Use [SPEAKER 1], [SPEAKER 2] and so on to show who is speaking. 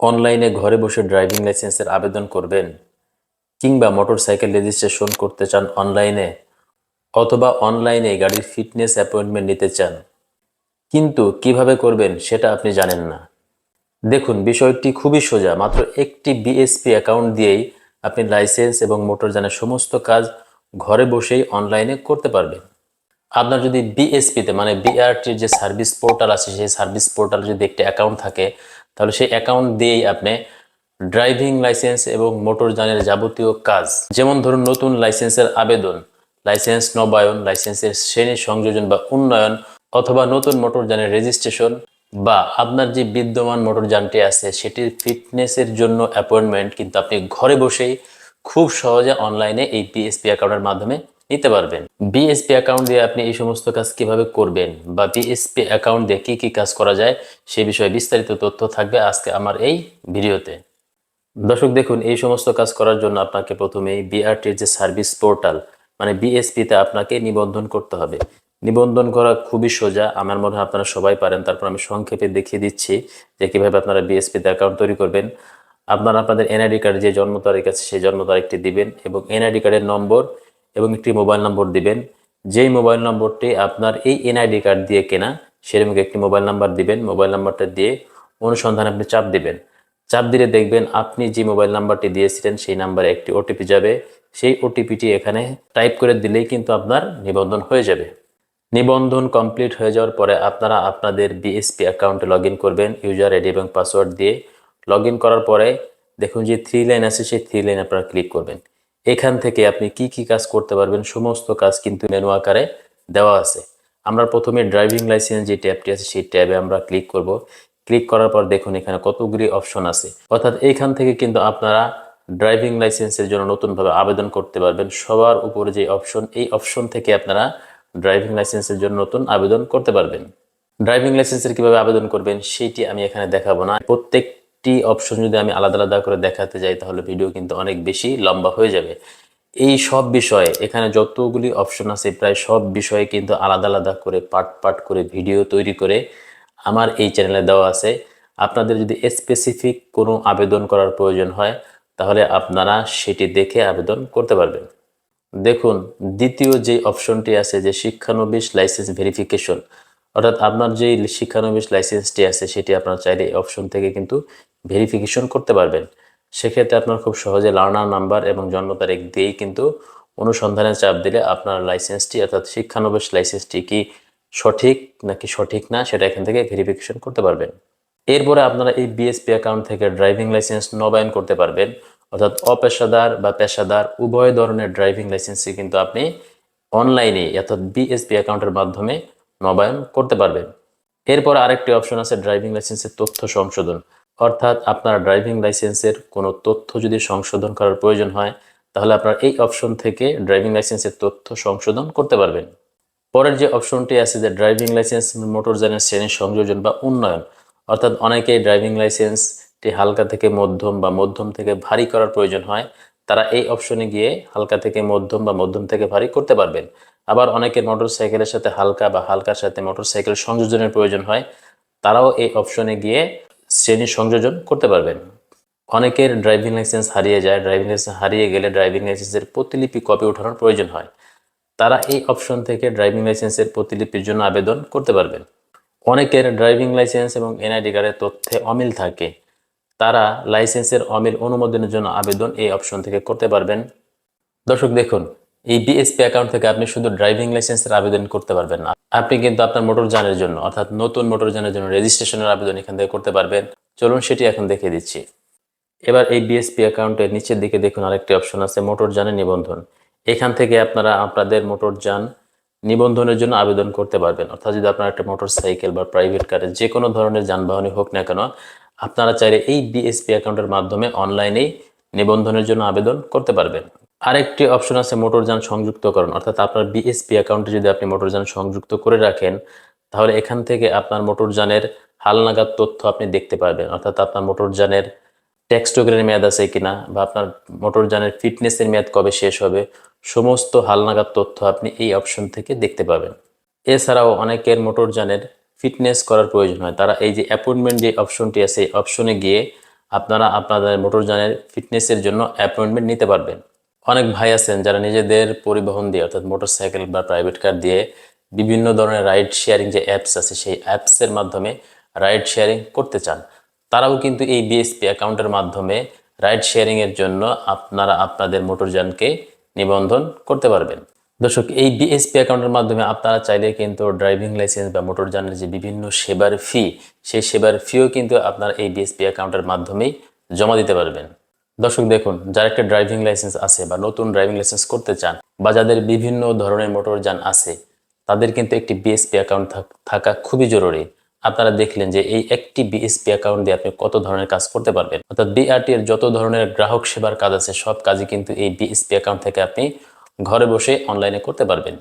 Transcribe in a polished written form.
[SPEAKER 1] অনলাইনে ঘরে বসে ড্রাইভিং লাইসেন্সের আবেদন করবেন, কিংবা মোটরসাইকেল রেজিস্ট্রেশন করতে চান অনলাইনে, অথবা অনলাইনে গাড়ির ফিটনেস অ্যাপয়েন্টমেন্ট নিতে চান, কিন্তু কিভাবে করবেন সেটা আপনি জানেন না। দেখুন, বিষয়টি খুবই সোজা। মাত্র একটি বিএসপি অ্যাকাউন্ট দিয়েই আপনি লাইসেন্স এবং মোটরযানের সমস্ত কাজ ঘরে বসেই অনলাইনে করতে পারবেন। আপনার যদি বিএসপিতে মানে বিআরটির যে সার্ভিস পোর্টাল আছে, সেই সার্ভিস পোর্টালে যদি একটি অ্যাকাউন্ট থাকে, তাহলে সেই অ্যাকাউন্ট দিয়েই আপনি ড্রাইভিং লাইসেন্স এবং মোটরযানের যাবতীয় কাজ, যেমন ধরুন নতুন লাইসেন্সের আবেদন, লাইসেন্স নবায়ন, লাইসেন্সের শ্রেণী সংযোজন বা উন্নয়ন, অথবা নতুন মোটরযানের রেজিস্ট্রেশন, বা আপনার যে বিদ্যমান মোটরযানটি আছে সেটির ফিটনেসের জন্য অ্যাপয়েন্টমেন্ট কিন্তু আপনি ঘরে বসেই খুব সহজে অনলাইনে এই বিএসপি অ্যাকাউন্টের মাধ্যমে নিতে পারবেন। বিএসপি অ্যাকাউন্ট দিয়ে আপনি এই সমস্ত কাজ কিভাবে করবেন বা বিএসপি অ্যাকাউন্ট দিয়ে কি কি কাজ করা যায় সে বিষয়ে বিস্তারিত তথ্য থাকবে আজকে আমার এই ভিডিওতে। দর্শক দেখুন, এই সমস্ত কাজ করার জন্য আপনাকে প্রথমেই বিআরটির যে সার্ভিস পোর্টাল মানে বিএসপিতে আপনাকে নিবন্ধন করতে হবে। নিবন্ধন করা খুবই সোজা, আমার মনে হয় আপনারা সবাই পারেন। তারপর আমি সংক্ষেপে দেখিয়ে দিচ্ছি যে কিভাবে আপনারা বিএসপিতে অ্যাকাউন্ট তৈরি করবেন। আপনারা আপনাদের এনআইডি কার্ড যে জন্ম তারিখ আছে সেই জন্ম তারিখটি দিবেন এবং এনআইডি কার্ডের নম্বর এবং একটি মোবাইল নম্বর দিবেন। যেই মোবাইল নম্বরটি আপনার এই এনআইডি কার্ড দিয়ে কেনা সেরকম একটি মোবাইল নাম্বার দিবেন। মোবাইল নাম্বারটা দিয়ে অনুসন্ধানে আপনি চাপ দিবেন। চাপ দিলে দেখবেন আপনি যে মোবাইল নাম্বারটি দিয়েছিলেন সেই নাম্বারে একটি ওটিপি যাবে। সেই ওটিপিটি এখানে টাইপ করে দিলেই কিন্তু আপনার নিবন্ধন হয়ে যাবে। নিবন্ধন কমপ্লিট হয়ে যাওয়ার পরে আপনারা আপনাদের বিএসপি অ্যাকাউন্টে লগ ইন করবেন ইউজার আইডি এবং পাসওয়ার্ড দিয়ে। লগ ইন করার পরে দেখুন যে 3 লাইন আছে, সেই 3 লাইন আপনারা ক্লিক করবেন। এখান থেকে আপনি কি কি কাজ করতে পারবেন সমস্ত কাজ কিন্তু মেনু আকারে দেওয়া আছে। আমরা প্রথমে ড্রাইভিং লাইসেন্স যে ট্যাবটি আছে সেই ট্যাবে আমরা ক্লিক করব। ক্লিক করার পর দেখুন এখানে কতগুলি অপশন আছে, অর্থাৎ এইখান থেকে কিন্তু আপনারা ড্রাইভিং লাইসেন্সের জন্য নতুনভাবে আবেদন করতে পারবেন। সবার উপরে যে অপশন, এই অপশন থেকে আপনারা ড্রাইভিং লাইসেন্সের জন্য নতুন আবেদন করতে পারবেন। ড্রাইভিং লাইসেন্সের কিভাবে আবেদন করবেন সেইটি আমি এখানে দেখাবো না। প্রত্যেকটি অপশন যদি আমি আলাদা আলাদা করে দেখাতে যাই তাহলে ভিডিও কিন্তু অনেক বেশি লম্বা হয়ে যাবে। এই সব বিষয়ে এখানে যতগুলি অপশন আছে প্রায় সব বিষয়ে কিন্তু আলাদা আলাদা করে পার্ট পার্ট করে ভিডিও তৈরি করে আমার এই চ্যানেলে দেওয়া আছে। আপনাদের যদি স্পেসিফিক কোনো আবেদন করার প্রয়োজন হয় তাহলে আপনারা সেটি দেখে আবেদন করতে পারবেন। দেখুন, দ্বিতীয় যে অপশনটি আছে যে শিক্ষানবিশ লাইসেন্স ভেরিফিকেশন, অর্থাৎ আপনার যে শিক্ষানবিশ লাইসেন্সটি আছে সেটি আপনার চাইলে এই অপশন থেকে কিন্তু ভেরিফিকেশন করতে পারবেন। সেক্ষেত্রে আপনার খুব সহজে লার্নার নাম্বার এবং জন্ম তারিখ দিয়েই কিন্তু অনুসন্ধানে চাপ দিলে আপনার লাইসেন্সটি অর্থাৎ শিক্ষানবিশ লাইসেন্সটি কি সঠিক নাকি সঠিক না সেটা এখান থেকে ভেরিফিকেশন করতে পারবেন। এরপরে আপনারা এই বিএসপি অ্যাকাউন্ট থেকে ড্রাইভিং লাইসেন্স নবায়ন করতে পারবেন, অর্থাৎ অপেশাদার বা পেশাদার উভয় ধরনের ড্রাইভিং লাইসেন্সই কিন্তু আপনি অনলাইনে অর্থাৎ বিএসপি অ্যাকাউন্টের মাধ্যমে নবায়ন করতে পারবেন। এরপর আরেকটি অপশন আছে ড্রাইভিং লাইসেন্সের তথ্য সংশোধন, অর্থাৎ আপনার ড্রাইভিং লাইসেন্সের কোনো তথ্য যদি সংশোধন করার প্রয়োজন হয় তাহলে আপনার এই অপশন থেকে ড্রাইভিং লাইসেন্সের তথ্য সংশোধন করতে পারবেন। পরের যে অপশনটি আছে যে ড্রাইভিং লাইসেন্স মোটরযানের শ্রেণী সংযোজন বা উন্নয়ন, অর্থাৎ অনেকেই ড্রাইভিং লাইসেন্সটি হালকা থেকে মধ্যম বা মধ্যম থেকে ভারী করার প্রয়োজন হয়, তারা এই অপশনে গিয়ে হালকা থেকে মধ্যম বা মধ্যম থেকে ভারী করতে পারবেন। আবার অনেকের মোটরসাইকেলের সাথে হালকা বা হালকার সাথে মোটরসাইকেল সংযোজনের প্রয়োজন হয়, তারাও এই অপশনে গিয়ে শ্রেণী সংযোজন করতে পারবেন। অনেকের ড্রাইভিং লাইসেন্স হারিয়ে যায়, ড্রাইভিং লাইসেন্স হারিয়ে গেলে ড্রাইভিং লাইসেন্সের প্রতিলিপি কপি ওঠানোর প্রয়োজন হয়, তারা এই অপশন থেকে ড্রাইভিং লাইসেন্সের প্রতিলিপির জন্য আবেদন করতে পারবেন। অনেকের ড্রাইভিং লাইসেন্স এবং এনআইডি কার্ডের তথ্যে অমিল থাকে, তারা লাইসেন্সের অমিল অনুমোদনের জন্য আবেদন এই অপশন থেকে করতে পারবেন। দর্শক দেখুন, এই বিএসপি অ্যাকাউন্ট থেকে আপনি শুধু ড্রাইভিং লাইসেন্সের আবেদন করতে পারবেন না, আপনি কিন্তু আপনার মোটরযানের জন্য অর্থাৎ নতুন মোটরযানের জন্য রেজিস্ট্রেশনের আবেদন এখান থেকে করতে পারবেন। চলুন সেটি এখন দেখিয়ে দিচ্ছি। এবার এই বিএসপি অ্যাকাউন্টের নিচের দিকে দেখুন আরেকটি অপশন আছে মোটরযানের নিবন্ধন। এখান থেকে আপনারা আপনাদের মোটরযান নিবন্ধনের জন্য আবেদন করতে পারবেন, অর্থাৎ যদি আপনার একটা মোটরসাইকেল বা প্রাইভেট কারে যে কোনো ধরনের যানবাহনই হোক না কেন, আপনারা চাইলে এই বিএসপি অ্যাকাউন্টের মাধ্যমে অনলাইনেই নিবন্ধনের জন্য আবেদন করতে পারবেন। আরেকটি অপশন আছে মোটরযান সংযুক্তকরণ, অর্থাৎ আপনার বিএসপি অ্যাকাউন্টে যদি আপনি মোটরযান সংযুক্ত করে রাখেন তাহলে এখান থেকে আপনার মোটরযানের হালনাগাদ তথ্য আপনি দেখতে পারবেন, অর্থাৎ আপনার মোটরযানের ট্যাক্স টোকেনের মেয়াদ আছে কিনা বা আপনার মোটরযানের ফিটনেসের মেয়াদ কবে শেষ হবে, সমস্ত হালনাগাদ তথ্য আপনি এই অপশন থেকে দেখতে পাবেন। এছাড়াও অনেকের মোটরযানের ফিটনেস করার প্রয়োজন হয়, তারা এই যে অ্যাপয়েন্টমেন্ট যে অপশনটি আছে এই অপশনে গিয়ে আপনারা আপনাদের মোটরযানের ফিটনেসের জন্য অ্যাপয়েন্টমেন্ট নিতে পারবেন। অনেক ভাই আছেন যারা নিজেদের পরিবহন দিয়ে অর্থাৎ মোটরসাইকেল বা প্রাইভেট কার দিয়ে বিভিন্ন ধরনের রাইড শেয়ারিং যে অ্যাপস আছে সেই অ্যাপসের মাধ্যমে রাইড শেয়ারিং করতে চান। তারাও কিন্তু এই বিএসপি অ্যাকাউন্টের মাধ্যমে রাইড শেয়ারিং এর জন্য আপনারা আপনাদের মোটরযানকে নিবন্ধন করতে পারবেন। দর্শক, এই বিএসপি অ্যাকাউন্টের মাধ্যমে আপনারা চাইলে কিন্তু ড্রাইভিং লাইসেন্স বা মোটরযানের যে বিভিন্ন সেবার ফি, সেই সেবার ফিও কিন্তু আপনারা এই বিএসপি অ্যাকাউন্টের মাধ্যমেই জমা দিতে পারবেন। দর্শক দেখুন, যার একটা ড্রাইভিং লাইসেন্স আছে বা নতুন ড্রাইভিং লাইসেন্স করতে চান বা যাদের বিভিন্ন ধরনের মোটরযান আছে, তাদের কিন্তু একটি বিএসপি অ্যাকাউন্ট থাকা খুবই জরুরি। আপনারা দেখলেন যে এই একটি বিএসপি অ্যাকাউন্ট দিয়ে আপনি কত ধরনের কাজ করতে পারবেন। অর্থাৎ বিআরটি এর যত ধরনের গ্রাহক সেবার কাজ আছে সব কাজই কিন্তু এই বিএসপি অ্যাকাউন্ট থেকে আপনি ঘরে বসে অনলাইনে করতে পারবেন।